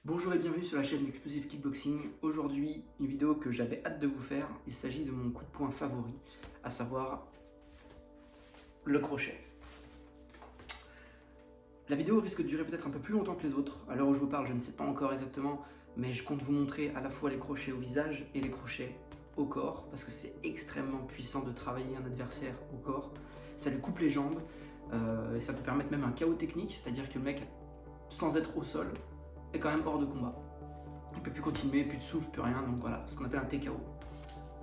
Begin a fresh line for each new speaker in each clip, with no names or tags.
Bonjour et bienvenue sur la chaîne Explosive Kickboxing. Aujourd'hui, une vidéo que j'avais hâte de vous faire. Il s'agit de mon coup de poing favori, à savoir le crochet. La vidéo risque de durer peut-être un peu plus longtemps que les autres. À l'heure où je vous parle, je ne sais pas encore exactement, mais je compte vous montrer à la fois les crochets au visage et les crochets au corps, parce que c'est extrêmement puissant de travailler un adversaire au corps. Ça lui coupe les jambes, et ça peut permettre même un KO technique, c'est-à-dire que le mec, sans être au sol, est quand même hors de combat. Il peut plus continuer, plus de souffle, plus rien, donc voilà, ce qu'on appelle un TKO.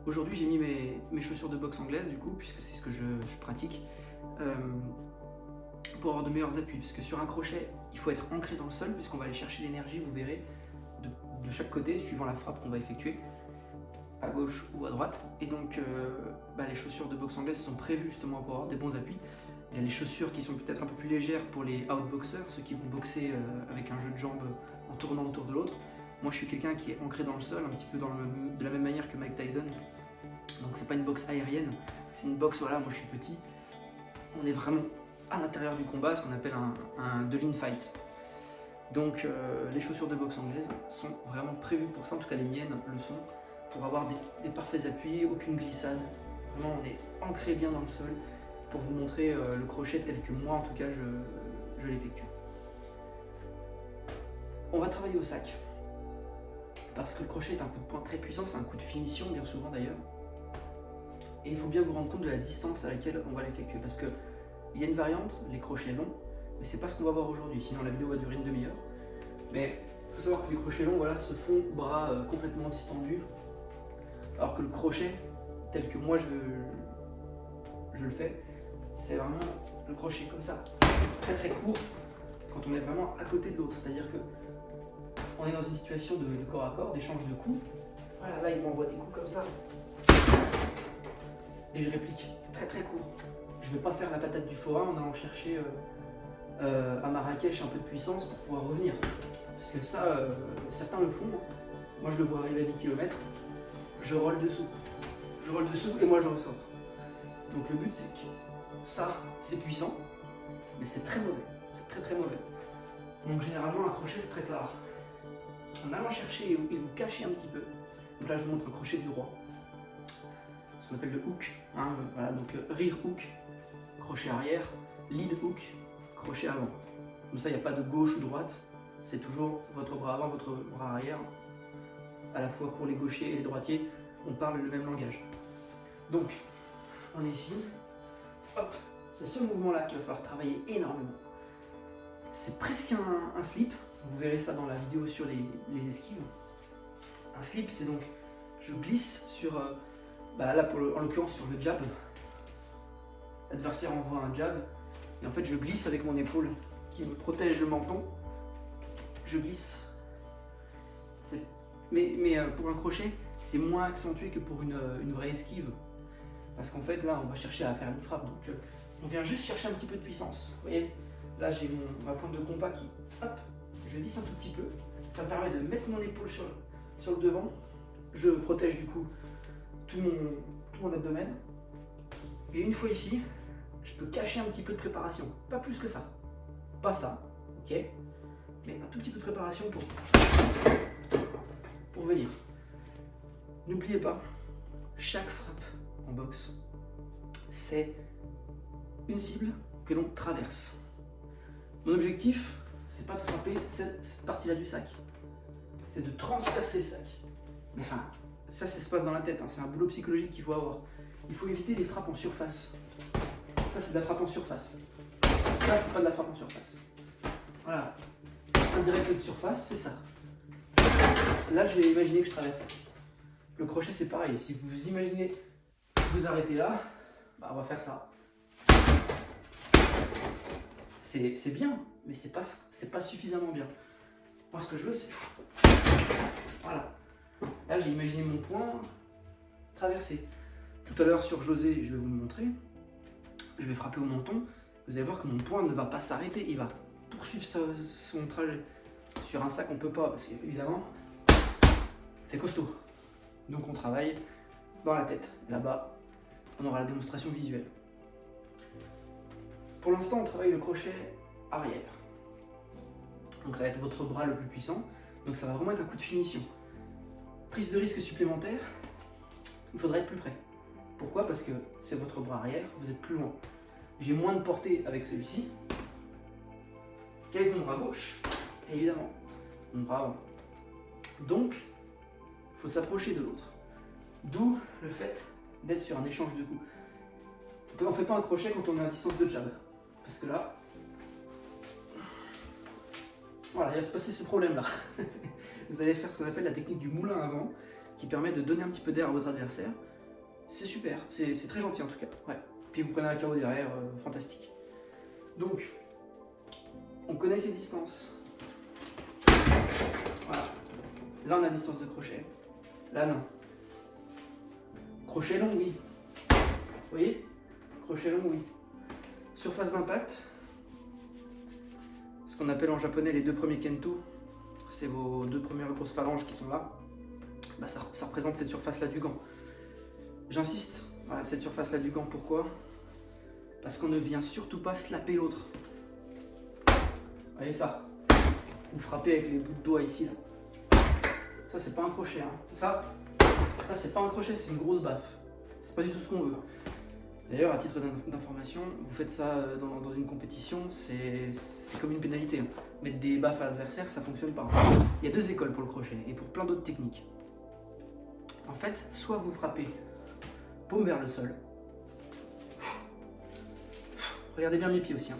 Aujourd'hui, j'ai mis mes chaussures de boxe anglaise, du coup, puisque c'est ce que je pratique, pour avoir de meilleurs appuis, parce que sur un crochet, il faut être ancré dans le sol, puisqu'on va aller chercher l'énergie, vous verrez, de chaque côté, suivant la frappe qu'on va effectuer, à gauche ou à droite. Et donc, les chaussures de boxe anglaise sont prévues justement pour avoir des bons appuis. Il y a les chaussures qui sont peut-être un peu plus légères pour les outboxers, ceux qui vont boxer avec un jeu de jambes en tournant autour de l'autre. Moi, je suis quelqu'un qui est ancré dans le sol, un petit peu de la même manière que Mike Tyson. Donc, c'est pas une boxe aérienne, c'est une boxe, voilà, moi je suis petit. On est vraiment à l'intérieur du combat, ce qu'on appelle un lean fight. Donc, les chaussures de boxe anglaise sont vraiment prévues pour ça, en tout cas les miennes le sont, pour avoir des parfaits appuis, aucune glissade. Vraiment, on est ancré bien dans le sol pour vous montrer le crochet tel que moi, en tout cas, je l'effectue. On va travailler au sac, parce que le crochet est un coup de poing très puissant, c'est un coup de finition bien souvent d'ailleurs. Et il faut bien vous rendre compte de la distance à laquelle on va l'effectuer, parce qu'il y a une variante, les crochets longs, mais c'est pas ce qu'on va voir aujourd'hui, sinon la vidéo va durer une demi-heure. Mais il faut savoir que les crochets longs, voilà, se font bras complètement distendus, alors que le crochet, tel que moi je le fais, c'est vraiment le crochet comme ça, très très court, quand on est vraiment à côté de l'autre, c'est-à-dire que on est dans une situation de corps à corps, d'échange de coups. Voilà, là il m'envoie des coups comme ça, et je réplique très très court. Je ne vais pas faire la patate du forain en allant chercher à Marrakech un peu de puissance pour pouvoir revenir, parce que ça, certains le font. Moi je le vois arriver à 10 km, je roule dessous et moi je ressors. Donc le but c'est que ça, c'est puissant, mais c'est très mauvais, c'est très très mauvais. Donc généralement un crochet se prépare en allant chercher et vous cacher un petit peu. Donc là je vous montre un crochet du roi, ce qu'on appelle le hook, hein, voilà, donc rear hook, crochet arrière, lead hook, crochet avant. Comme ça il n'y a pas de gauche ou droite, c'est toujours votre bras avant, votre bras arrière, à la fois pour les gauchers et les droitiers, on parle le même langage. Donc on est ici, hop, c'est ce mouvement-là qu'il va falloir travailler énormément. C'est presque un slip, vous verrez ça dans la vidéo sur les esquives. Un slip, c'est donc, je glisse sur, là en l'occurrence sur le jab. L'adversaire envoie un jab, et en fait je glisse avec mon épaule qui me protège le menton. Je glisse. Mais pour un crochet, c'est moins accentué que pour une vraie esquive. Parce qu'en fait, là, on va chercher à faire une frappe. Donc, on vient juste chercher un petit peu de puissance. Vous voyez, là, j'ai ma pointe de compas qui, hop, je visse un tout petit peu. Ça me permet de mettre mon épaule sur le devant. Je protège du coup tout mon abdomen. Et une fois ici, je peux cacher un petit peu de préparation. Pas plus que ça. Pas ça, ok? Mais un tout petit peu de préparation pour venir. N'oubliez pas, chaque frappe en boxe, c'est une cible que l'on traverse. Mon objectif, c'est pas de frapper cette partie-là du sac, c'est de transpercer le sac. Mais enfin, ça se passe dans la tête, hein. C'est un boulot psychologique qu'il faut avoir. Il faut éviter les frappes en surface. Ça, c'est de la frappe en surface. Ça, c'est pas de la frappe en surface. Voilà. Un direct de surface, c'est ça. Là, je vais imaginer que je traverse. Le crochet, c'est pareil. Si vous imaginez vous arrêtez là, on va faire ça. C'est bien, mais c'est pas suffisamment bien. Moi, ce que je veux, c'est... Voilà. Là, j'ai imaginé mon poing traverser. Tout à l'heure, sur José, je vais vous le montrer. Je vais frapper au menton. Vous allez voir que mon poing ne va pas s'arrêter. Il va poursuivre son trajet. Sur un sac, on peut pas, parce qu'évidemment, c'est costaud. Donc, on travaille dans la tête. Là-bas, on aura la démonstration visuelle. Pour l'instant, on travaille le crochet arrière. Donc ça va être votre bras le plus puissant. Donc ça va vraiment être un coup de finition. Prise de risque supplémentaire, il faudra être plus près. Pourquoi? Parce que c'est votre bras arrière, vous êtes plus loin. J'ai moins de portée avec celui-ci qu'avec mon bras gauche, évidemment. Mon bras avant. Donc, il faut s'approcher de l'autre. D'où le fait d'être sur un échange de coups. On ne fait pas un crochet quand on est à distance de jab. Parce que là, voilà, il va se passer ce problème-là. Vous allez faire ce qu'on appelle la technique du moulin à vent, qui permet de donner un petit peu d'air à votre adversaire. C'est super, c'est très gentil en tout cas. Ouais. Puis vous prenez un KO derrière, fantastique. Donc, on connaît ces distances. Voilà. Là, on a distance de crochet. Là, non. Crochet long, oui. Vous voyez? Crochet long, oui. Surface d'impact. Ce qu'on appelle en japonais les deux premiers kento. C'est vos deux premières grosses phalanges qui sont là. Bah, ça représente cette surface-là du gant. J'insiste, voilà, cette surface-là du gant, pourquoi? Parce qu'on ne vient surtout pas slapper l'autre. Voyez ça? Ou frapper avec les bouts de doigts ici, là. Ça, c'est pas un crochet. Hein. Ça c'est pas un crochet, c'est une grosse baffe. C'est pas du tout ce qu'on veut. D'ailleurs, à titre d'information, vous faites ça dans une compétition, c'est comme une pénalité. Hein. Mettre des baffes à l'adversaire, ça fonctionne pas. Il y a deux écoles pour le crochet et pour plein d'autres techniques. En fait, soit vous frappez paume vers le sol. Regardez bien mes pieds aussi. Hein.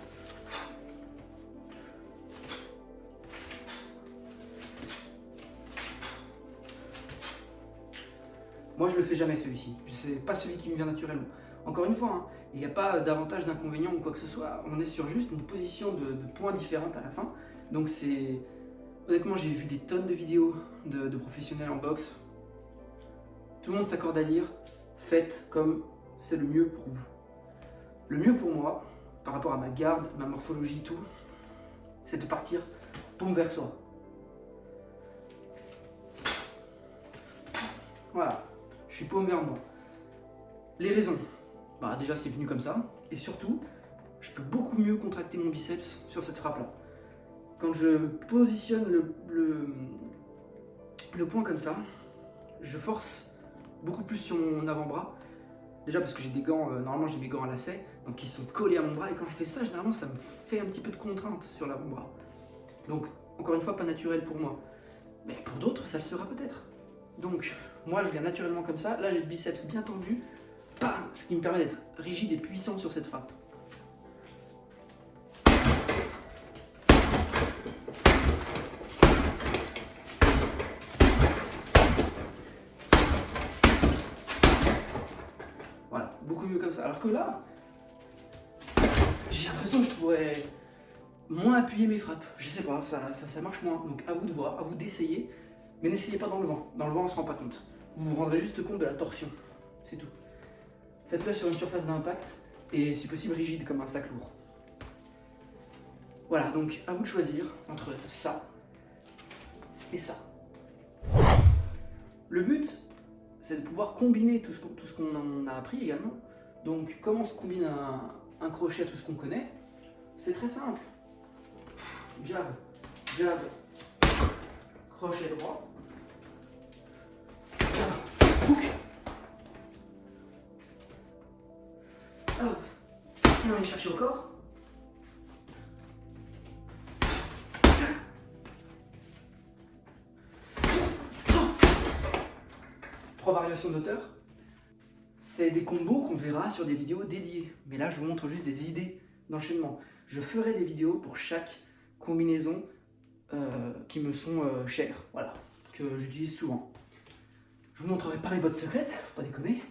Moi, je le fais jamais celui-ci. C'est pas celui qui me vient naturellement. Encore une fois, hein, il n'y a pas d'avantage, d'inconvénient ou quoi que ce soit. On est sur juste une position de points différente à la fin. Donc c'est... Honnêtement, j'ai vu des tonnes de vidéos de professionnels en boxe. Tout le monde s'accorde à dire, faites comme c'est le mieux pour vous. Le mieux pour moi, par rapport à ma garde, ma morphologie, tout, c'est de partir paume vers soi. Voilà, je suis paume vers moi. Les raisons, bah déjà c'est venu comme ça, et surtout, je peux beaucoup mieux contracter mon biceps sur cette frappe-là. Quand je positionne le point comme ça, je force beaucoup plus sur mon avant-bras. Déjà parce que j'ai des gants, normalement j'ai mes gants à lacets, donc ils sont collés à mon bras, et quand je fais ça, généralement ça me fait un petit peu de contrainte sur l'avant-bras. Donc, encore une fois, pas naturel pour moi. Mais pour d'autres, ça le sera peut-être. Donc, moi je viens naturellement comme ça, là j'ai le biceps bien tendu, bam, ce qui me permet d'être rigide et puissant sur cette frappe. Voilà, beaucoup mieux comme ça. Alors que là, j'ai l'impression que je pourrais moins appuyer mes frappes. Je sais pas, ça marche moins. Donc à vous de voir, à vous d'essayer, mais n'essayez pas dans le vent. Dans le vent, on ne se rend pas compte. Vous vous rendrez juste compte de la torsion. C'est tout. Faites-le sur une surface d'impact et si possible rigide comme un sac lourd. Voilà, donc à vous de choisir entre ça et ça. Le but, c'est de pouvoir combiner tout ce qu'on en a appris également. Donc comment se combine un crochet à tout ce qu'on connaît? C'est très simple. Jab, jab, crochet droit, jab, hook. Hop, viens aller chercher au corps. Trois variations d'auteur. C'est des combos qu'on verra sur des vidéos dédiées. Mais là, je vous montre juste des idées d'enchaînement. Je ferai des vidéos pour chaque combinaison qui me sont chères, voilà, que j'utilise souvent. Je vous montrerai pas mes bottes secrètes, faut pas déconner,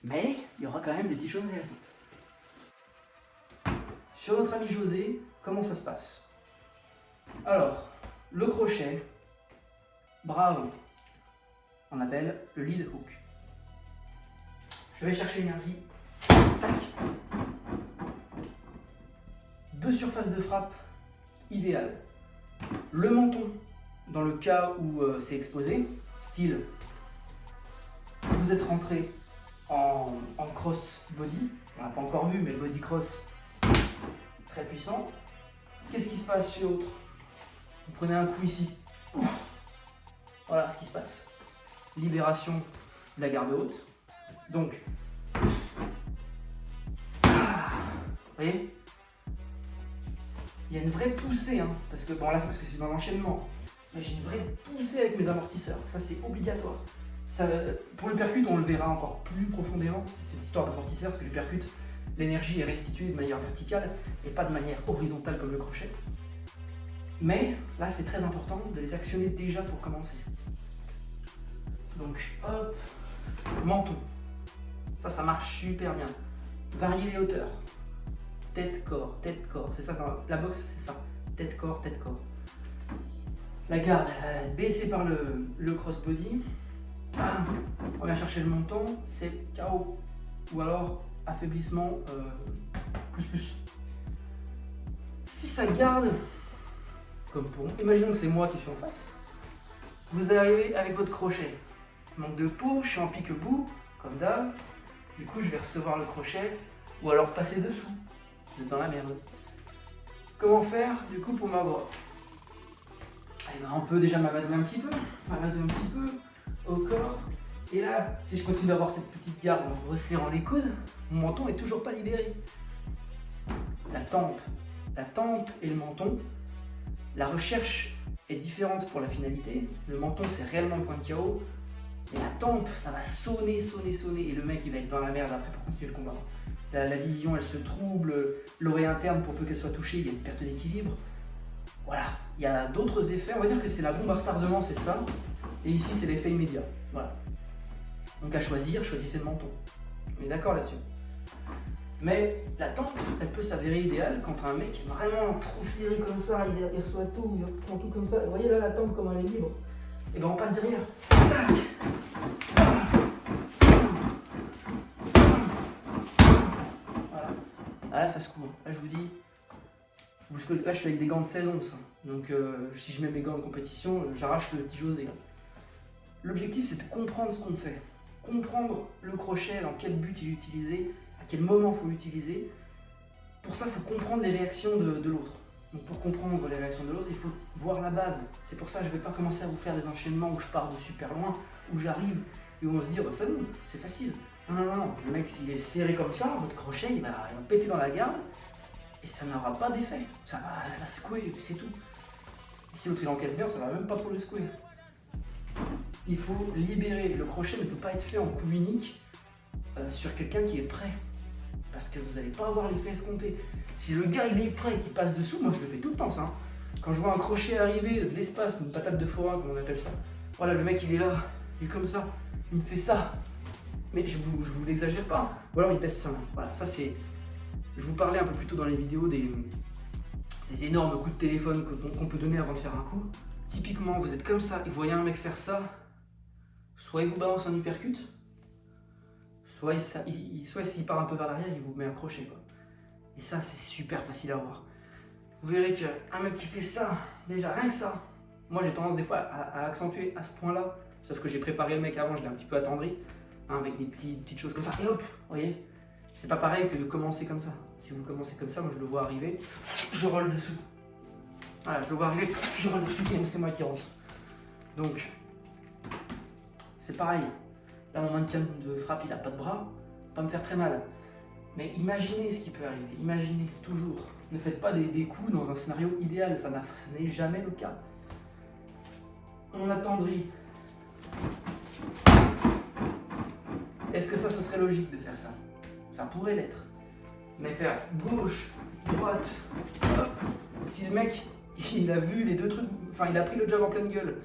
mais il y aura quand même des petites choses intéressantes. Sur notre ami José, comment ça se passe? Alors, le crochet, bras avant, on appelle le lead hook. Je vais chercher l'énergie. Tac. Deux surfaces de frappe idéales. Le menton, dans le cas où c'est exposé, style, vous êtes rentré en cross body, on l'a pas encore vu, mais le body cross, très puissant. Qu'est-ce qui se passe chez l'autre? Vous prenez un coup ici, Ouf. Voilà ce qui se passe. Libération de la garde haute. Donc, vous voyez, il y a une vraie poussée, hein, parce que bon là c'est parce que c'est dans l'enchaînement, mais j'ai une vraie poussée avec mes amortisseurs, ça c'est obligatoire. Ça, pour le percute, on le verra encore plus profondément, c'est cette histoire d'amortisseur, parce que le percute, l'énergie est restituée de manière verticale et pas de manière horizontale comme le crochet. Mais là c'est très important de les actionner déjà pour commencer. Donc hop, menton, ça marche super bien. Varier les hauteurs. Tête-corps, c'est ça dans la boxe, c'est ça. Tête-corps. La garde, elle va être baissée par le crossbody. On vient chercher le menton, c'est KO. Ou alors affaiblissement, plus. Si ça garde, comme pour. Imaginons que c'est moi qui suis en face. Vous arrivez avec votre crochet. Manque de peau, je suis en pique-bout, comme d'hab. Du coup, je vais recevoir le crochet ou alors passer dessous. Vous êtes dans la merde. Comment faire du coup pour m'avoir? Eh ben, on peut déjà m'amadouer un petit peu au corps. Et là, si je continue d'avoir cette petite garde en resserrant les coudes, mon menton est toujours pas libéré. La tempe et le menton, la recherche est différente pour la finalité. Le menton, c'est réellement le point de KO. Et la tempe, ça va sonner, et le mec il va être dans la merde après pour continuer le combat. La vision elle se trouble, l'oreille interne pour peu qu'elle soit touchée, il y a une perte d'équilibre. Voilà, il y a d'autres effets, on va dire que c'est la bombe à retardement, c'est ça. Et ici c'est l'effet immédiat, voilà. Donc à choisir, choisissez le menton. On est d'accord là-dessus. Mais la tempe, elle peut s'avérer idéale quand un mec est vraiment trop serré comme ça, il reçoit tout, il prend tout comme ça. Et vous voyez là la tempe comme elle est libre. Et ben on passe derrière. Tac. Voilà. Ah là ça se court. Là je vous dis. Là je suis avec des gants de 16 onces. Donc si je mets mes gants de compétition, j'arrache le petit José. L'objectif c'est de comprendre ce qu'on fait. Comprendre le crochet, dans quel but il est utilisé, à quel moment il faut l'utiliser. Pour ça il faut comprendre les réactions de l'autre. Donc pour comprendre les réactions de l'autre, il faut voir la base. C'est pour ça que je ne vais pas commencer à vous faire des enchaînements où je pars de super loin, où j'arrive et où on se dit, bah, ça nous, c'est facile. Non. Le mec, s'il est serré comme ça, votre crochet, il va péter dans la garde et ça n'aura pas d'effet. Ça va secouer, c'est tout. Et si l'autre il encaisse bien, ça va même pas trop le secouer. Il faut libérer. Le crochet ne peut pas être fait en coup unique sur quelqu'un qui est prêt. Parce que vous n'allez pas avoir l'effet escompté. Si le gars il est prêt et qu'il passe dessous, moi je le fais tout le temps ça. Quand je vois un crochet arriver de l'espace, une patate de forain comme on appelle ça, voilà le mec il est là, il est comme ça, il me fait ça. Mais je vous l'exagère pas. Ou alors il pèse ça. Voilà, ça c'est. Je vous parlais un peu plus tôt dans les vidéos des énormes coups de téléphone qu'on peut donner avant de faire un coup. Typiquement, vous êtes comme ça et vous voyez un mec faire ça, soit il vous balance un uppercut, soit s'il part un peu vers l'arrière, il vous met un crochet quoi. Et ça, c'est super facile à voir. Vous verrez qu'un mec qui fait ça, déjà rien que ça, moi j'ai tendance des fois à accentuer à ce point-là, sauf que j'ai préparé le mec avant, je l'ai un petit peu attendri, hein, avec des petites choses comme ça, et hop, vous voyez, c'est pas pareil que de commencer comme ça. Si vous commencez comme ça, moi je le vois arriver, je roule dessous. Voilà, je le vois arriver, je roule dessus, et c'est moi qui rentre. Donc, c'est pareil. Là, mon maintien de frappe, il a pas de bras, pas me faire très mal. Mais imaginez ce qui peut arriver, imaginez, toujours. Ne faites pas des coups dans un scénario idéal, ça n'est jamais le cas. On attendrit. Est-ce que ça, ce serait logique de faire ça? Ça pourrait l'être. Mais faire gauche, droite, hop. Si le mec, il a vu les deux trucs, enfin il a pris le jab en pleine gueule,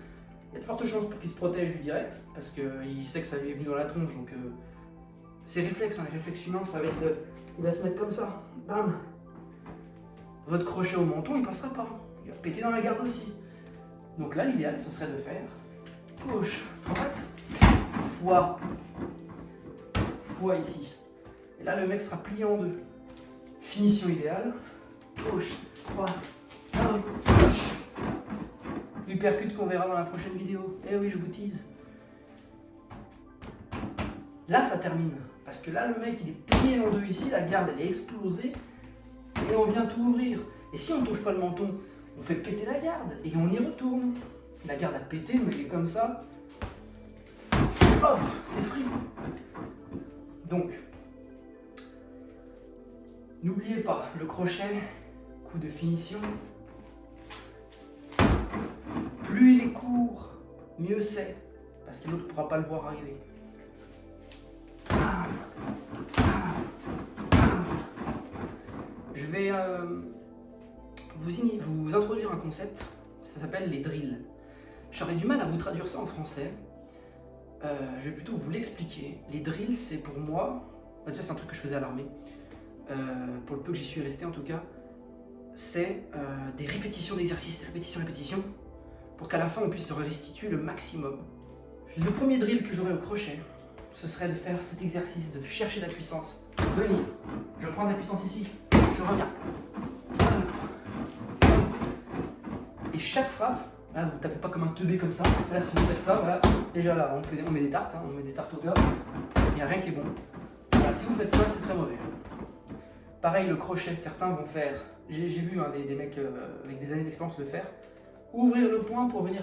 il y a de fortes chances pour qu'il se protège du direct, parce qu'il sait que ça lui est venu dans la tronche, donc c'est réflexe, hein, les réflexes humains, ça va être il va se mettre comme ça, bam. Votre crochet au menton, il passera pas, il va péter dans la garde aussi. Donc là, l'idéal, ce serait de faire gauche, droite, fois ici. Et là, le mec sera plié en deux. Finition idéale, gauche, droite, gauche. L'uppercut qu'on verra dans la prochaine vidéo. Eh oui, je vous tease. Là, ça termine. Parce que là, le mec, il est plié en deux ici, la garde, elle est explosée. Et on vient tout ouvrir. Et si on ne touche pas le menton, on fait péter la garde et on y retourne. la garde à péter, mais il est comme ça. Hop, c'est free. Donc, n'oubliez pas, le crochet, coup de finition. Plus il est court, mieux c'est, parce que l'autre ne pourra pas le voir arriver. Je vais vous introduire un concept, ça s'appelle les drills. J'aurais du mal à vous traduire ça en français. Je vais plutôt vous l'expliquer. Les drills, c'est pour moi, déjà c'est un truc que je faisais à l'armée, pour le peu que j'y suis resté en tout cas, c'est des répétitions d'exercices, des répétitions, pour qu'à la fin on puisse se restituer le maximum. Le premier drill que j'aurais au crochet, ce serait de faire cet exercice de chercher la puissance, venir, je prends de la puissance ici, je reviens. Et chaque frappe, là vous tapez pas comme un teubé comme ça, là si vous faites ça, voilà, déjà là on met des tartes, on met des tartes au gars, il n'y a rien qui est bon. Voilà, si vous faites ça, c'est très mauvais. Pareil, le crochet, certains vont faire, j'ai vu des mecs avec des années d'expérience le faire, ouvrir le poing pour venir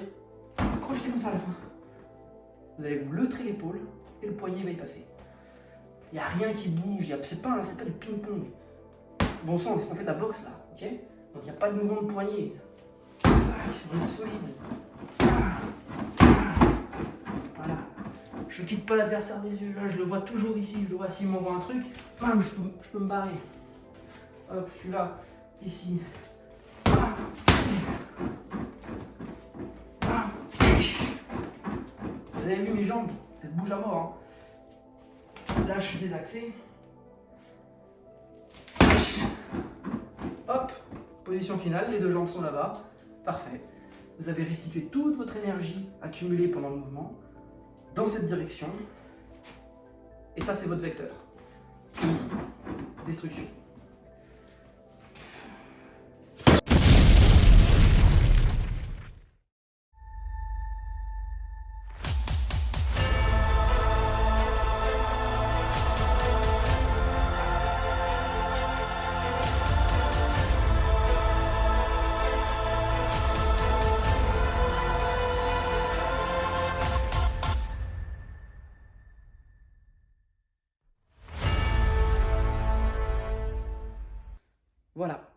crocheter comme ça à la fin. Vous allez vous leutrer l'épaule et le poignet va y passer. Il n'y a rien qui bouge, c'est pas du ping-pong. Bon sang, on fait de la boxe là, ok? Donc il n'y a pas de mouvement de poignet. On est solide. Voilà. Je quitte pas l'adversaire des yeux, là je le vois toujours ici, je le vois s'il m'envoie un truc, bam, je peux me barrer. Hop, je suis là, ici. Vous avez vu mes jambes, elles bougent à mort. Hein. Là je suis désaxé. Hop, position finale, les deux jambes sont là-bas. Parfait. Vous avez restitué toute votre énergie accumulée pendant le mouvement dans cette direction. Et ça, c'est votre vecteur. Destruction. Voilà.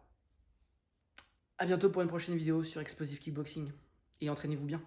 À bientôt pour une prochaine vidéo sur Explosive Kickboxing. Et entraînez-vous bien.